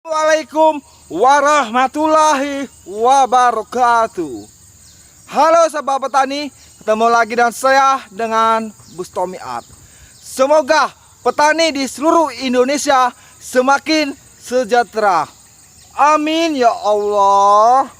Assalamualaikum warahmatullahi wabarakatuh. Halo sahabat petani, ketemu lagi dengan saya dengan Bustomi Art. Semoga petani di seluruh Indonesia semakin sejahtera. Amin ya Allah.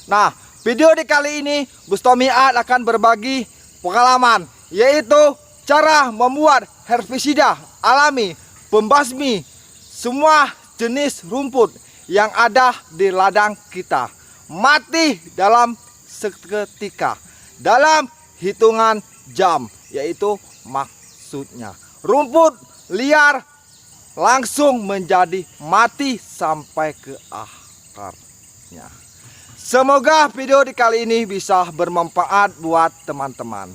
Nah, video di kali ini Bustomi Art akan berbagi pengalaman, yaitu cara membuat herbisida alami pembasmi semua jenis rumput yang ada di ladang kita mati dalam seketika, dalam hitungan jam, yaitu maksudnya rumput liar langsung menjadi mati sampai ke akarnya. Semoga video di kali ini bisa bermanfaat buat teman-teman.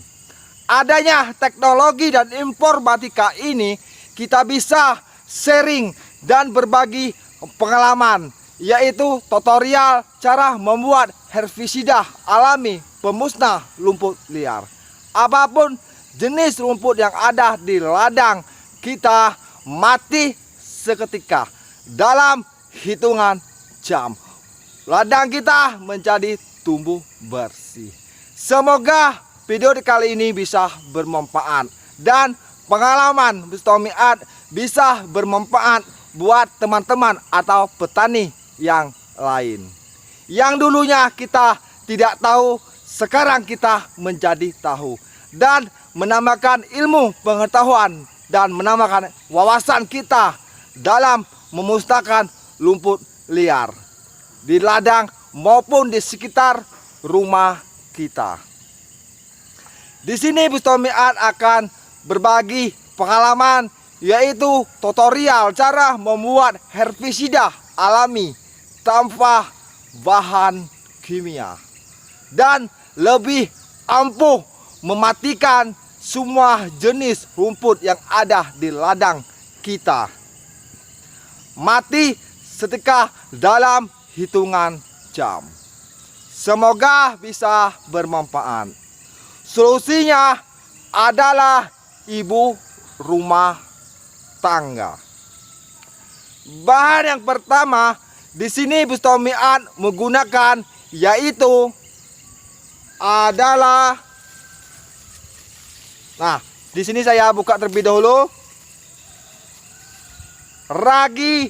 Adanya teknologi dan informatika ini, kita bisa sharing dan berbagi pengalaman, yaitu tutorial cara membuat herbisida alami pemusnah rumput liar. Apapun jenis rumput yang ada di ladang kita mati seketika, dalam hitungan jam ladang kita menjadi tumbuh bersih. Semoga video di kali ini bisa bermanfaat dan pengalaman Bustomi Art bisa bermanfaat buat teman-teman atau petani yang lain. Yang dulunya kita tidak tahu, sekarang kita menjadi tahu. Dan menambahkan ilmu pengetahuan dan menambahkan wawasan kita dalam memusnahkan rumput liar di ladang maupun di sekitar rumah kita. Di sini Bustomi Art akan berbagi pengalaman, yaitu tutorial cara membuat herbisida alami tanpa bahan kimia dan lebih ampuh mematikan semua jenis rumput yang ada di ladang kita mati seketika dalam hitungan jam. Semoga bisa bermanfaat. Solusinya adalah ibu rumah tangga. Bahan yang pertama di sini Bustomi Art menggunakan, yaitu adalah, nah di sini saya buka terlebih dahulu, ragi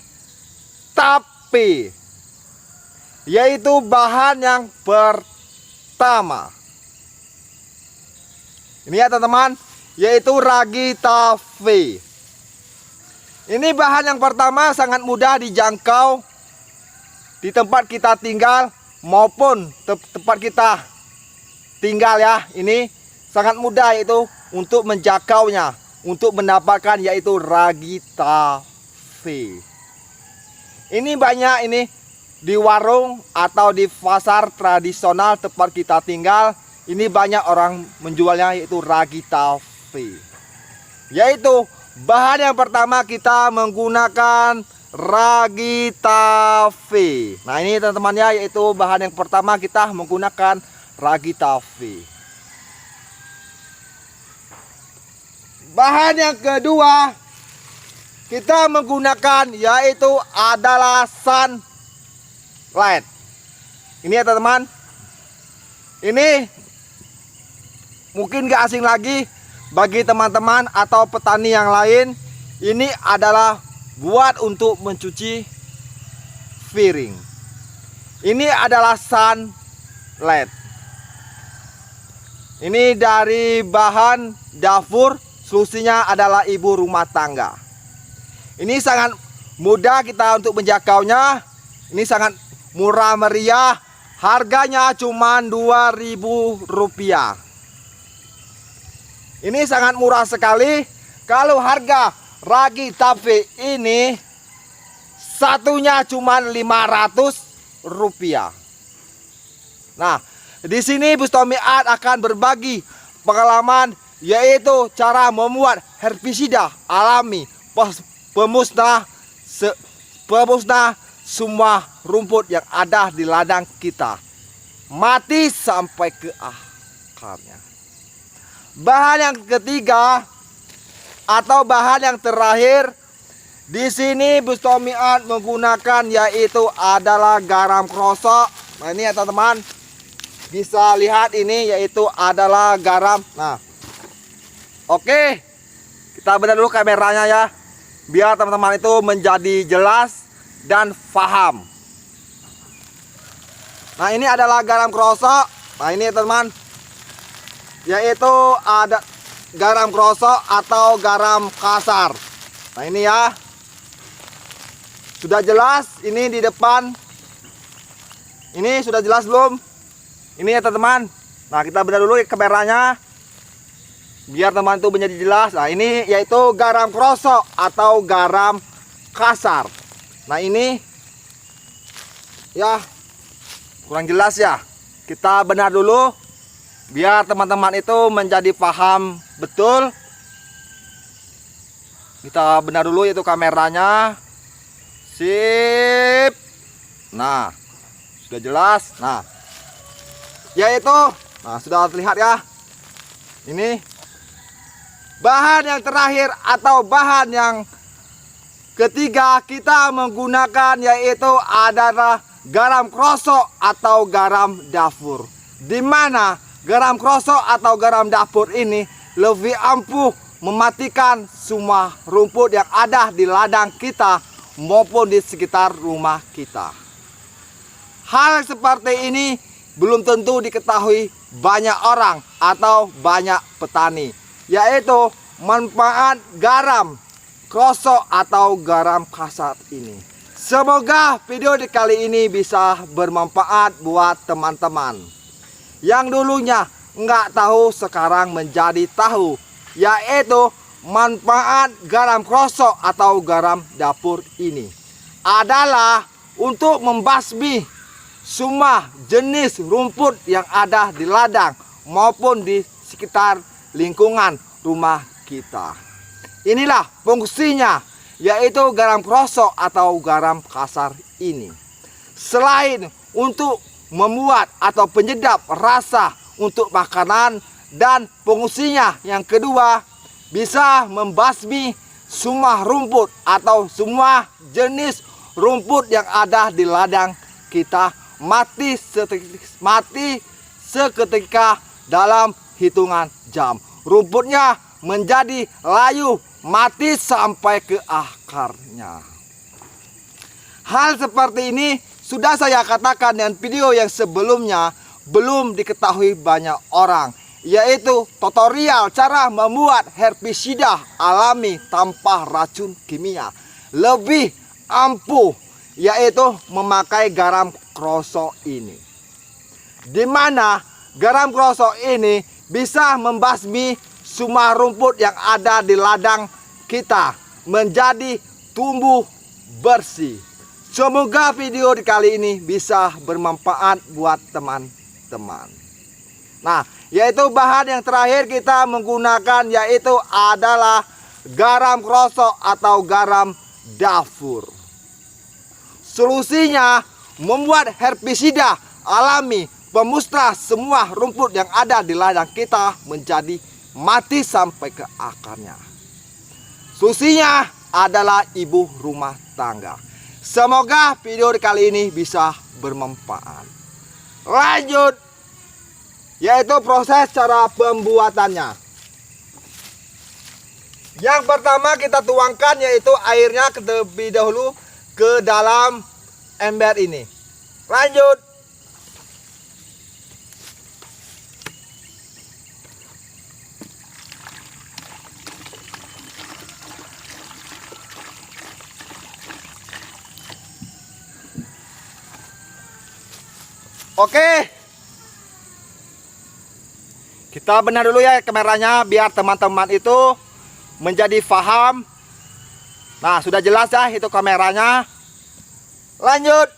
tape, yaitu bahan yang pertama. Ini ya teman-teman, yaitu ragi tape. Ini bahan yang pertama, sangat mudah dijangkau di tempat kita tinggal maupun tempat kita tinggal ya. Ini sangat mudah, yaitu untuk menjangkaunya, untuk mendapatkan, yaitu ragi tape. Ini banyak ini di warung atau di pasar tradisional tempat kita tinggal. Ini banyak orang menjualnya, yaitu ragi tape. Yaitu bahan yang pertama kita menggunakan ragi tape. Nah ini teman-teman ya, yaitu bahan yang pertama kita menggunakan ragi tape. Bahan yang kedua kita menggunakan, yaitu adalah sunlight. Ini ya teman-teman, ini mungkin gak asing lagi bagi teman-teman atau petani yang lain. Ini adalah buat untuk mencuci piring. Ini adalah sunlight. Ini dari bahan dapur, solusinya adalah ibu rumah tangga. Ini sangat mudah kita untuk menjangkaunya. Ini sangat murah meriah, harganya cuma Rp2.000. Ini sangat murah sekali. Kalau harga ragi tape ini satunya cuma Rp500. Nah, di sini Bustomi Art akan berbagi pengalaman, yaitu cara membuat herbisida alami pemusnah semua rumput yang ada di ladang kita mati sampai ke akarnya. Bahan yang ketiga atau bahan yang terakhir Di sini Bustomiat menggunakan yaitu adalah garam krosok. Nah ini ya teman-teman, bisa lihat ini yaitu adalah garam. Nah, oke, kita bedah dulu kameranya ya, biar teman-teman itu menjadi jelas dan paham. Nah ini adalah garam krosok. Nah ini teman-teman, yaitu ada garam krosok atau garam kasar. Nah ini ya, sudah jelas ini di depan. Ini sudah jelas belum? Ini ya teman-teman. Nah kita bedah dulu kameranya, biar teman itu menjadi jelas. Nah ini yaitu garam krosok atau garam kasar. Nah ini ya kurang jelas ya. Kita benar dulu biar teman-teman itu menjadi paham betul. Kita benar dulu yaitu kameranya. Sip. Nah sudah jelas. Nah yaitu, nah sudah terlihat ya. Ini bahan yang terakhir atau bahan yang ketiga kita menggunakan yaitu adalah garam krosok atau garam dapur. Dimana garam krosok atau garam dapur ini lebih ampuh mematikan semua rumput yang ada di ladang kita maupun di sekitar rumah kita. Hal seperti ini belum tentu diketahui banyak orang atau banyak petani, yaitu manfaat garam krosok atau garam kasar ini. Semoga video di kali ini bisa bermanfaat buat teman-teman yang dulunya nggak tahu sekarang menjadi tahu, yaitu manfaat garam krosok atau garam dapur ini adalah untuk membasmi semua jenis rumput yang ada di ladang maupun di sekitar lingkungan rumah kita. Inilah fungsinya, yaitu garam krosok atau garam kasar ini. Selain untuk membuat atau penyedap rasa untuk makanan, dan fungsinya yang kedua bisa membasmi semua rumput atau semua jenis rumput yang ada di ladang kita mati seketika dalam hitungan jam. Rumputnya menjadi layu, mati sampai ke akarnya. Hal seperti ini sudah saya katakan dengan video yang sebelumnya, belum diketahui banyak orang, yaitu tutorial cara membuat herbisida alami tanpa racun kimia. Lebih ampuh, yaitu memakai garam krosok ini. Dimana garam krosok ini bisa membasmi semua rumput yang ada di ladang kita menjadi tumbuh bersih. Semoga video di kali ini bisa bermanfaat buat teman-teman. Nah, yaitu bahan yang terakhir kita menggunakan yaitu adalah garam krosok atau garam dapur. Solusinya membuat herbisida alami pemusnah semua rumput yang ada di ladang kita menjadi mati sampai ke akarnya. Solusinya adalah ibu rumah tangga. Semoga video kali ini bisa bermanfaat. Lanjut, yaitu proses cara pembuatannya. Yang pertama kita tuangkan yaitu airnya terlebih dahulu ke dalam ember ini. Lanjut, oke, kita benar dulu ya kameranya biar teman-teman itu menjadi paham. Nah sudah jelas ya itu kameranya. Lanjut,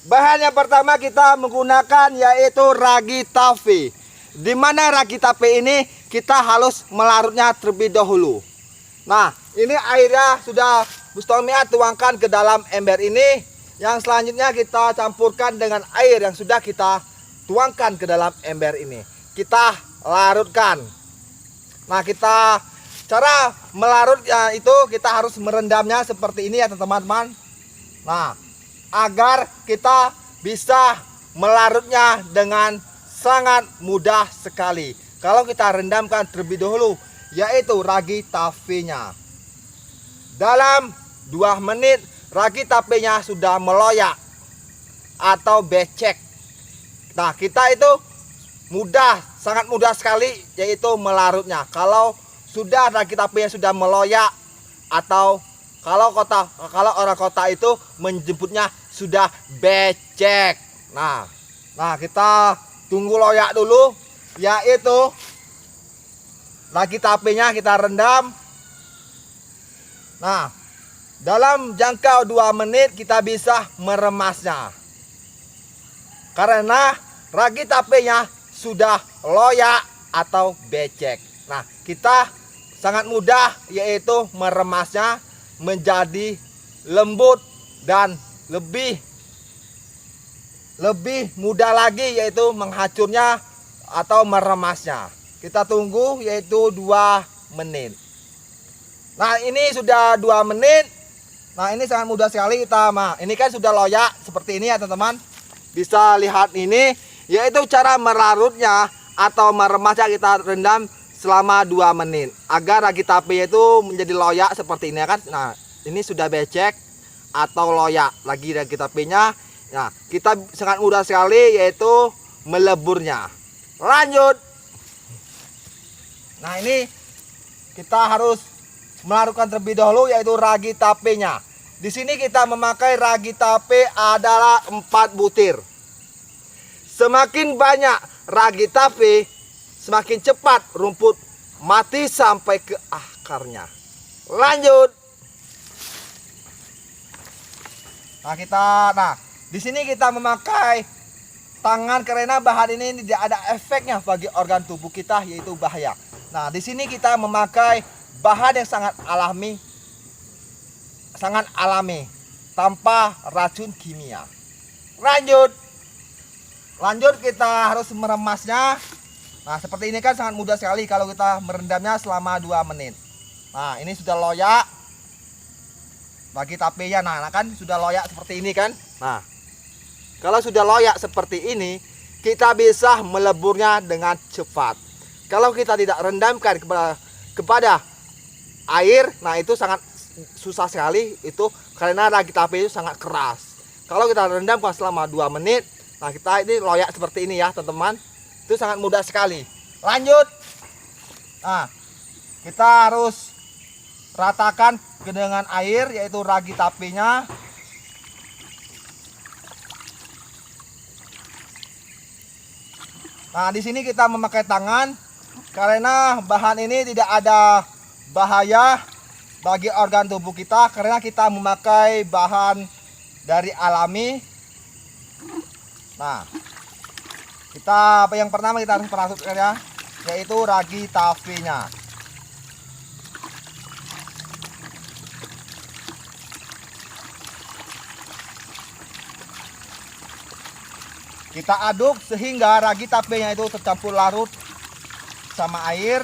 bahan yang pertama kita menggunakan yaitu ragi tape. Dimana ragi tape ini kita harus melarutnya terlebih dahulu. Nah ini airnya sudah Bustomiat tuangkan ke dalam ember ini. Yang selanjutnya kita campurkan dengan air yang sudah kita tuangkan ke dalam ember ini. Kita larutkan. Nah kita cara melarut ya, itu kita harus merendamnya seperti ini ya teman-teman. Nah, agar kita bisa melarutnya dengan sangat mudah sekali kalau kita rendamkan terlebih dahulu, yaitu ragi tapenya. Dalam 2 menit ragi tapenya sudah meloyak atau becek. Nah, kita itu mudah, sangat mudah sekali yaitu melarutnya. Kalau sudah ragi tapenya sudah meloyak, atau kalau orang kota itu menyebutnya sudah becek. Nah, kita tunggu loyak dulu, yaitu ragi tapenya kita rendam. Nah, dalam jangka 2 menit kita bisa meremasnya, karena ragi tapenya sudah loyak atau becek. Nah, kita sangat mudah yaitu meremasnya menjadi lembut dan lebih mudah lagi yaitu menghancurnya atau meremasnya. Kita tunggu yaitu 2 menit. Nah, ini sudah 2 menit. Nah, ini sangat mudah sekali kita. Nah, ini kan sudah loyak seperti ini ya teman-teman. Bisa lihat ini yaitu cara melarutnya atau meremasnya, kita rendam selama 2 menit agar ragi tapenya itu menjadi loyak seperti ini kan. Nah, ini sudah becek atau loyak lagi ragi tapenya. Nah, kita sangat mudah sekali yaitu meleburnya. Lanjut. Nah, ini kita harus melarutkan terlebih dahulu yaitu ragi tapenya. Di sini kita memakai ragi tape adalah 4 butir. Semakin banyak ragi tape, semakin cepat rumput mati sampai ke akarnya. Lanjut. Nah, di sini kita memakai tangan karena bahan ini tidak ada efeknya bagi organ tubuh kita, yaitu bahaya. Nah, di sini kita memakai bahan yang sangat alami, tanpa racun kimia. Lanjut kita harus meremasnya. Nah, seperti ini kan sangat mudah sekali kalau kita merendamnya selama 2 menit. Nah, ini sudah loyak bagi tapenya. Nah, kan sudah loyak seperti ini kan. Nah, kalau sudah loyak seperti ini, kita bisa meleburnya dengan cepat. Kalau kita tidak rendamkan kepada air, nah itu sangat susah sekali itu, karena ragi tape itu sangat keras. Kalau kita rendamkan selama 2 menit, nah kita ini loyak seperti ini ya teman-teman. Itu sangat mudah sekali. Lanjut. Nah, kita harus ratakan dengan air yaitu ragi tapenya. Nah, di sini kita memakai tangan karena bahan ini tidak ada bahaya bagi organ tubuh kita, karena kita memakai bahan dari alami. Nah, yang pertama kita harus masukkan ya, yaitu ragi tapenya. Kita aduk sehingga ragi tapenya itu tercampur larut sama air.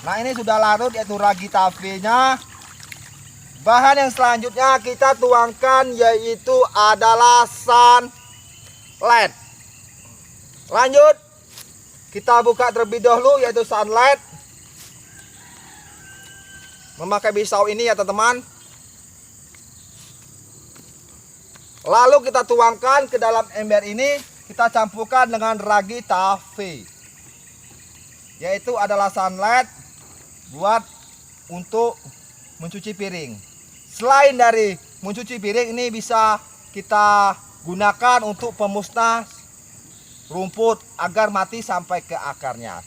Nah, ini sudah larut yaitu ragi tapenya. Bahan yang selanjutnya kita tuangkan yaitu adalah sunlight. Lanjut, kita buka terlebih dahulu yaitu sunlight. Memakai pisau ini ya teman-teman. Lalu kita tuangkan ke dalam ember ini, kita campurkan dengan ragi tape, yaitu adalah sunlight buat untuk mencuci piring. Selain dari mencuci piring, ini bisa kita gunakan untuk pemusnah rumput agar mati sampai ke akarnya.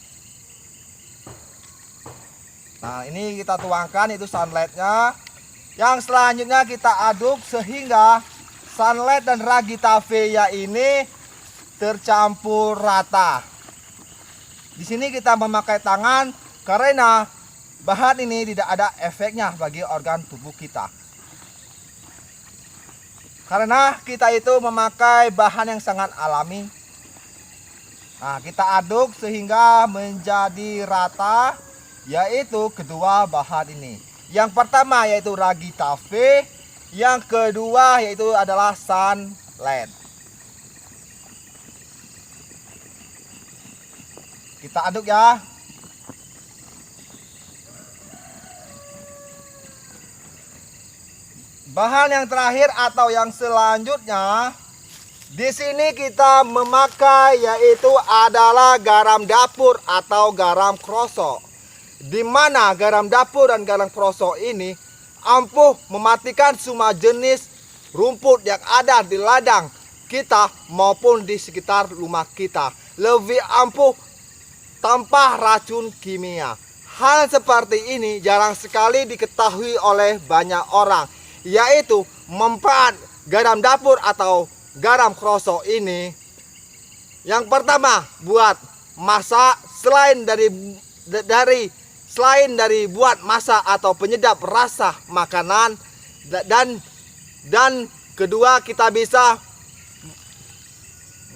Nah, ini kita tuangkan itu sunlightnya. Yang selanjutnya kita aduk sehingga sunlight dan ragi tapenya ini tercampur rata. Di sini kita memakai tangan karena bahan ini tidak ada efeknya bagi organ tubuh kita. Karena kita itu memakai bahan yang sangat alami. Nah, kita aduk sehingga menjadi rata, yaitu kedua bahan ini. Yang pertama yaitu ragi tafe, yang kedua yaitu adalah sunlight. Kita aduk ya. Bahan yang terakhir atau yang selanjutnya, di sini kita memakai yaitu adalah garam dapur atau garam krosok. Di mana garam dapur dan garam krosok ini ampuh mematikan semua jenis rumput yang ada di ladang kita maupun di sekitar rumah kita. Lebih ampuh tanpa racun kimia. Hal seperti ini jarang sekali diketahui oleh banyak orang, yaitu manfaat garam dapur atau garam krosok ini. Yang pertama, buat masak, selain dari buat masak atau penyedap rasa makanan, dan kedua, kita bisa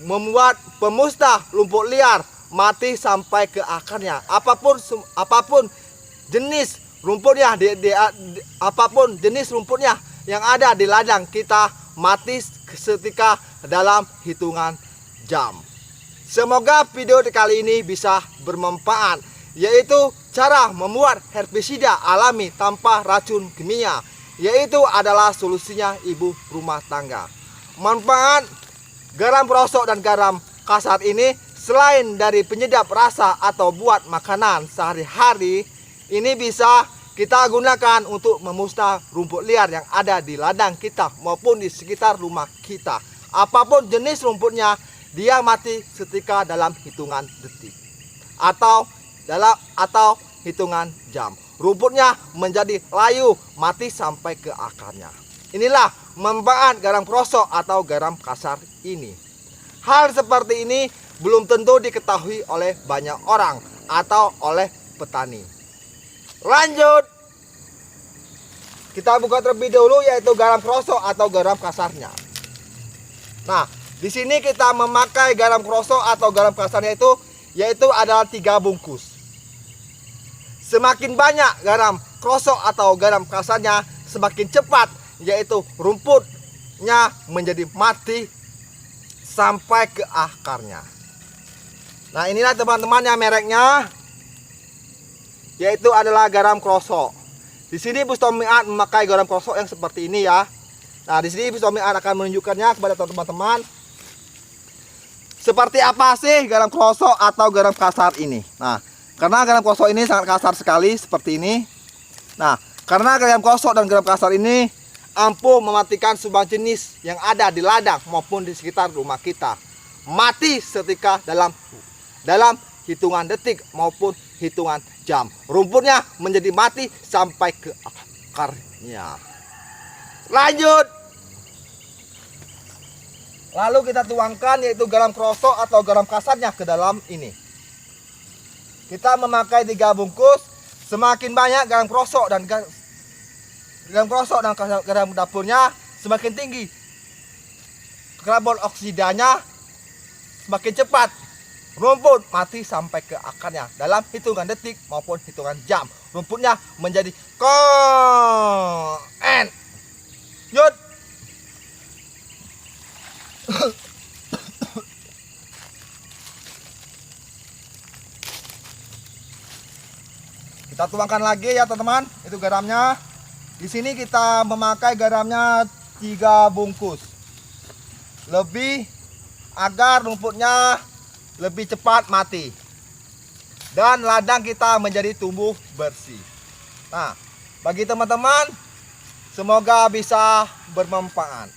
membuat pemusnah rumput liar mati sampai ke akarnya. Apapun jenis rumputnya, apapun jenis rumputnya yang ada di ladang kita mati seketika dalam hitungan jam. Semoga video kali ini bisa bermanfaat, yaitu cara membuat herbisida alami tanpa racun kimia, yaitu adalah solusinya ibu rumah tangga. Manfaat garam krosok dan garam kasar ini selain dari penyedap rasa atau buat makanan sehari-hari, ini bisa kita gunakan untuk memusnah rumput liar yang ada di ladang kita maupun di sekitar rumah kita. Apapun jenis rumputnya, dia mati seketika dalam hitungan detik atau hitungan jam. Rumputnya menjadi layu, mati sampai ke akarnya. Inilah manfaat garam krosok atau garam kasar ini. Hal seperti ini belum tentu diketahui oleh banyak orang atau oleh petani. Lanjut, kita buka terlebih dahulu yaitu garam krosok atau garam kasarnya. Nah, di sini kita memakai garam krosok atau garam kasarnya yaitu adalah 3 bungkus. Semakin banyak garam krosok atau garam kasarnya, semakin cepat yaitu rumputnya menjadi mati sampai ke akarnya. Nah, inilah teman-teman yang mereknya, yaitu adalah garam krosok. Di sini Bustomiat memakai garam krosok yang seperti ini ya. Nah, di sini Bustomiat akan menunjukkannya kepada teman-teman. Seperti apa sih garam krosok atau garam kasar ini? Nah, karena garam krosok ini sangat kasar sekali seperti ini. Nah, karena garam krosok dan garam kasar ini ampuh mematikan semua jenis yang ada di ladang maupun di sekitar rumah kita. Mati seketika dalam hitungan detik maupun hitungan jam. Rumputnya menjadi mati sampai ke akarnya. Lanjut. Lalu kita tuangkan yaitu garam krosok atau garam kasarnya ke dalam ini. Kita memakai 3 bungkus. Semakin banyak garam krosok dan garam dapurnya, semakin tinggi karbon oksidanya, semakin cepat rumput mati sampai ke akarnya dalam hitungan detik maupun hitungan jam. Rumputnya menjadi Yud. Kita tuangkan lagi ya teman-teman, itu garamnya. Di sini kita memakai garamnya 3 bungkus. Lebih agar rumputnya lebih cepat mati. Dan ladang kita menjadi tumbuh bersih. Nah, bagi teman-teman, semoga bisa bermanfaat.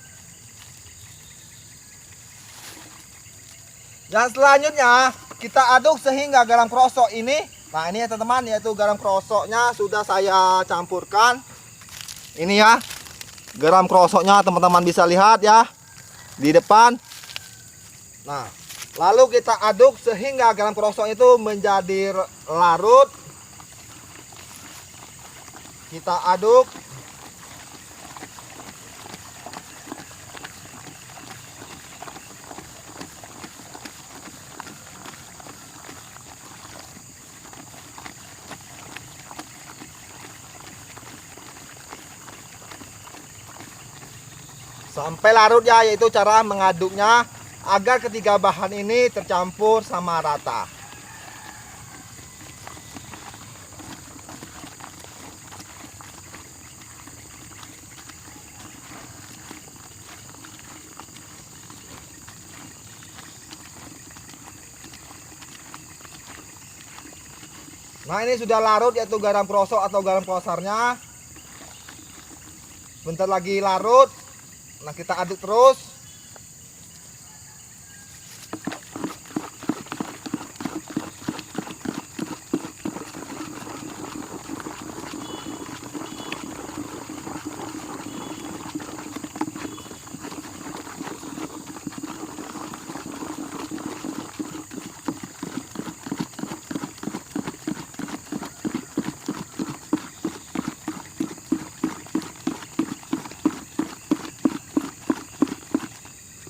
Dan selanjutnya kita aduk sehingga garam krosok ini. Nah, ini ya teman-teman, yaitu garam krosoknya sudah saya campurkan. Ini ya, garam krosoknya teman-teman bisa lihat ya di depan. Nah, lalu kita aduk sehingga garam krosok itu menjadi larut. Kita aduk. sampai larut ya, yaitu cara mengaduknya agar ketiga bahan ini tercampur sama rata. Nah, ini sudah larut, yaitu garam krosok atau garam klosarnya. Bentar lagi larut. Nah, kita aduk terus.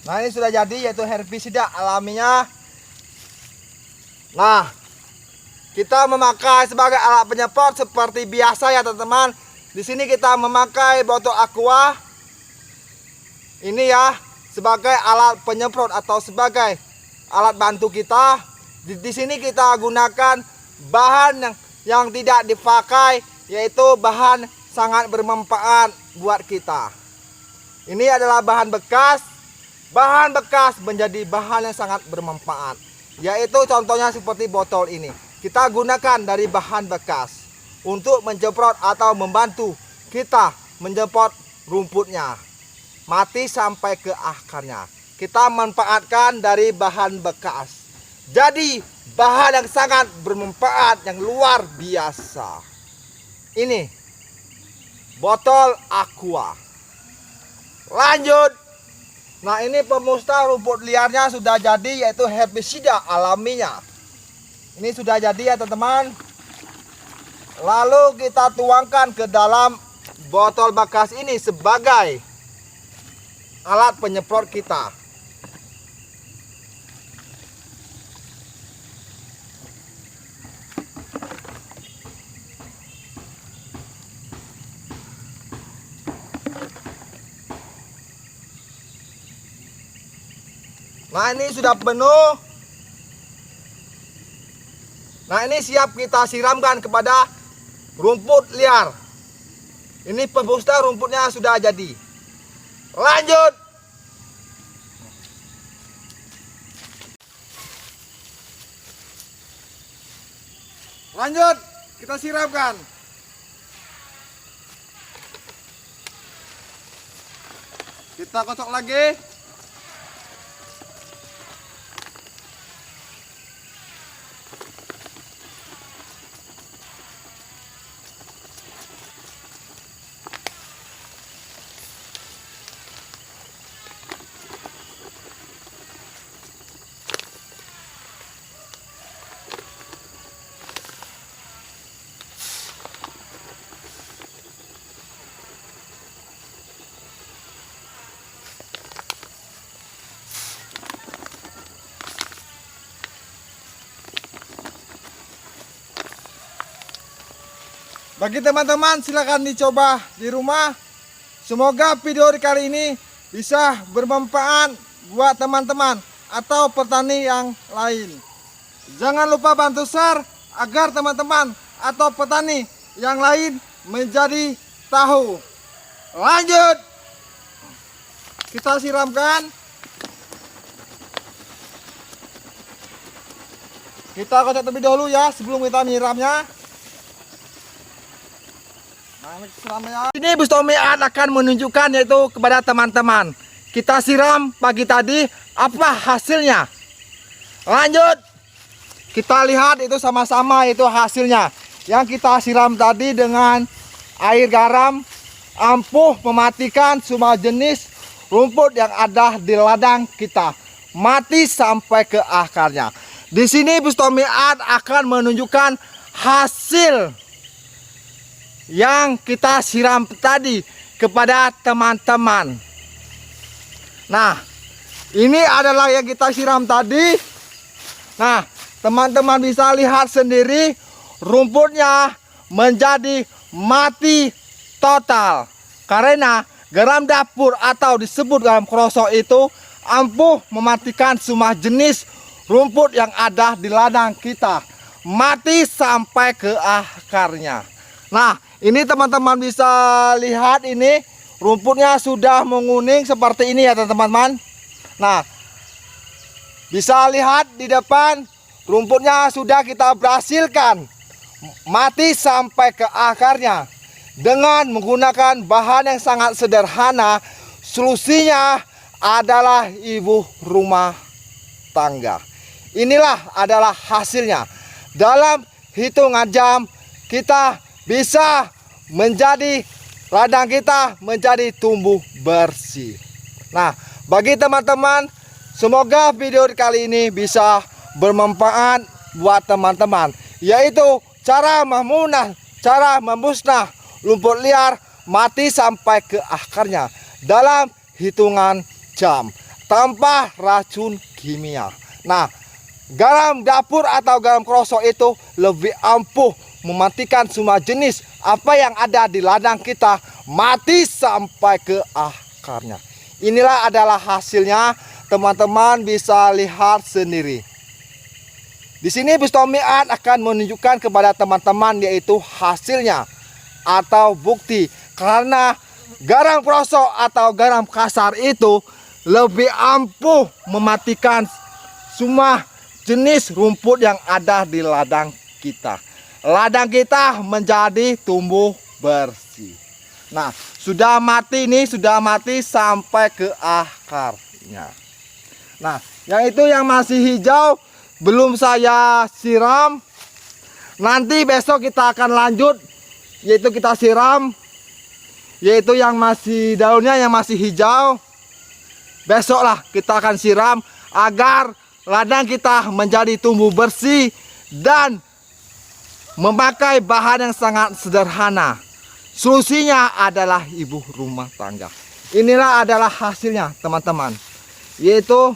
Nah, ini sudah jadi, yaitu herbisida alaminya. Nah, kita memakai sebagai alat penyemprot seperti biasa ya teman-teman. Di sini kita memakai botol aqua. Ini ya sebagai alat penyemprot atau sebagai alat bantu kita. Di sini kita gunakan bahan yang tidak dipakai, yaitu bahan sangat bermanfaat buat kita. Ini adalah bahan bekas. Bahan bekas menjadi bahan yang sangat bermanfaat, yaitu contohnya seperti botol ini. Kita gunakan dari bahan bekas untuk menjemprot atau membantu kita menjemprot rumputnya mati sampai ke akarnya. Kita manfaatkan dari bahan bekas. Jadi bahan yang sangat bermanfaat, yang luar biasa. Ini botol aqua. Lanjut. Nah, ini pemusnah rumput liarnya sudah jadi, yaitu herbisida alaminya. Ini sudah jadi ya teman-teman. Lalu kita tuangkan ke dalam botol bekas ini sebagai alat penyemprot kita. Nah, ini sudah penuh. Nah, ini siap kita siramkan kepada rumput liar. Ini pemusnah rumputnya sudah jadi. Lanjut. Lanjut, kita siramkan. Kita kocok lagi. Bagi teman-teman, silakan dicoba di rumah. Semoga video kali ini bisa bermanfaat buat teman-teman atau petani yang lain. Jangan lupa bantu share agar teman-teman atau petani yang lain menjadi tahu. Lanjut. Kita siramkan. Kita kocok terlebih dahulu ya sebelum kita menyiramnya. Ini Bustomiat akan menunjukkan yaitu kepada teman-teman. Kita siram pagi tadi, apa hasilnya? Lanjut. Kita lihat itu sama-sama itu hasilnya. Yang kita siram tadi dengan air garam ampuh mematikan semua jenis rumput yang ada di ladang kita. Mati sampai ke akarnya. Di sini Bustomiat akan menunjukkan hasil yang kita siram tadi kepada teman-teman. Nah, ini adalah yang kita siram tadi. Nah, teman-teman bisa lihat sendiri rumputnya menjadi mati total karena garam dapur atau disebut garam krosok itu ampuh mematikan semua jenis rumput yang ada di ladang kita, mati sampai ke akarnya. Nah, ini teman-teman bisa lihat, ini rumputnya sudah menguning seperti ini ya teman-teman. Nah, bisa lihat di depan rumputnya sudah kita berhasilkan mati sampai ke akarnya dengan menggunakan bahan yang sangat sederhana. Solusinya adalah ibu rumah tangga. Inilah adalah hasilnya. Dalam hitungan jam kita bisa menjadi ladang kita menjadi tumbuh bersih. Nah, bagi teman-teman, semoga video kali ini bisa bermanfaat buat teman-teman, yaitu cara memusnah rumput liar mati sampai ke akarnya dalam hitungan jam tanpa racun kimia. Nah, garam dapur atau garam krosok itu lebih ampuh mematikan semua jenis apa yang ada di ladang kita mati sampai ke akarnya. Inilah adalah hasilnya, teman-teman bisa lihat sendiri. Di sini Bustomiat akan menunjukkan kepada teman-teman yaitu hasilnya atau bukti, karena garam krosok atau garam kasar itu lebih ampuh mematikan semua jenis rumput yang ada di ladang kita. Ladang kita menjadi tumbuh bersih. Nah, sudah mati nih, sudah mati sampai ke akarnya. Nah, yang itu yang masih hijau belum saya siram. Nanti besok kita akan lanjut, yaitu kita siram, yaitu yang masih daunnya yang masih hijau. Besoklah kita akan siram agar ladang kita menjadi tumbuh bersih dan memakai bahan yang sangat sederhana. Solusinya adalah ibu rumah tangga. Inilah adalah hasilnya teman-teman, yaitu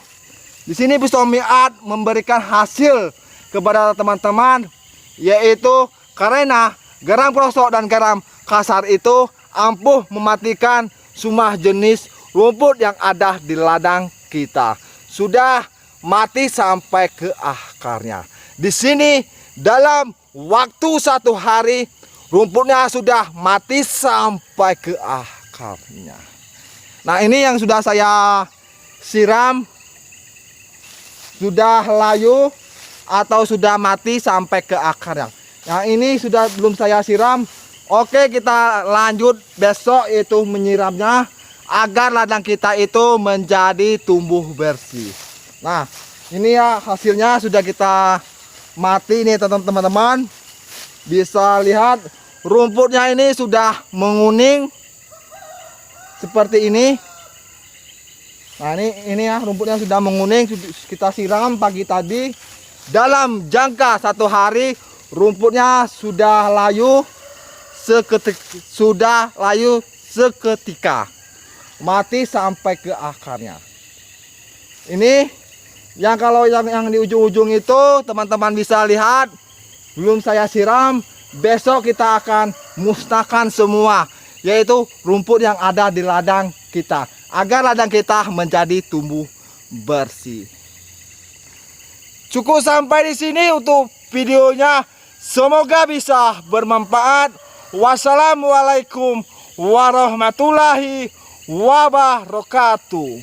di sini Bustomiat memberikan hasil kepada teman-teman, yaitu karena garam krosok dan garam kasar itu ampuh mematikan semua jenis rumput yang ada di ladang kita. Sudah mati sampai ke akarnya. Di sini dalam waktu 1 hari rumputnya sudah mati sampai ke akarnya. Nah, ini yang sudah saya siram, sudah layu atau sudah mati sampai ke akarnya. Yang ini sudah belum saya siram. Oke, kita lanjut besok itu menyiramnya agar ladang kita itu menjadi tumbuh bersih. Nah, ini ya hasilnya sudah kita mati nih teman-teman. Bisa lihat rumputnya ini sudah menguning seperti ini. Nah, ini ya rumputnya sudah menguning, kita siram pagi tadi. Dalam jangka 1 hari rumputnya sudah layu seketika, mati sampai ke akarnya. Ini yang kalau yang di ujung-ujung itu teman-teman bisa lihat belum saya siram. Besok kita akan musnahkan semua, yaitu rumput yang ada di ladang kita, agar ladang kita menjadi tumbuh bersih. Cukup sampai di sini untuk videonya. Semoga bisa bermanfaat. Wassalamualaikum warahmatullahi wabarakatuh.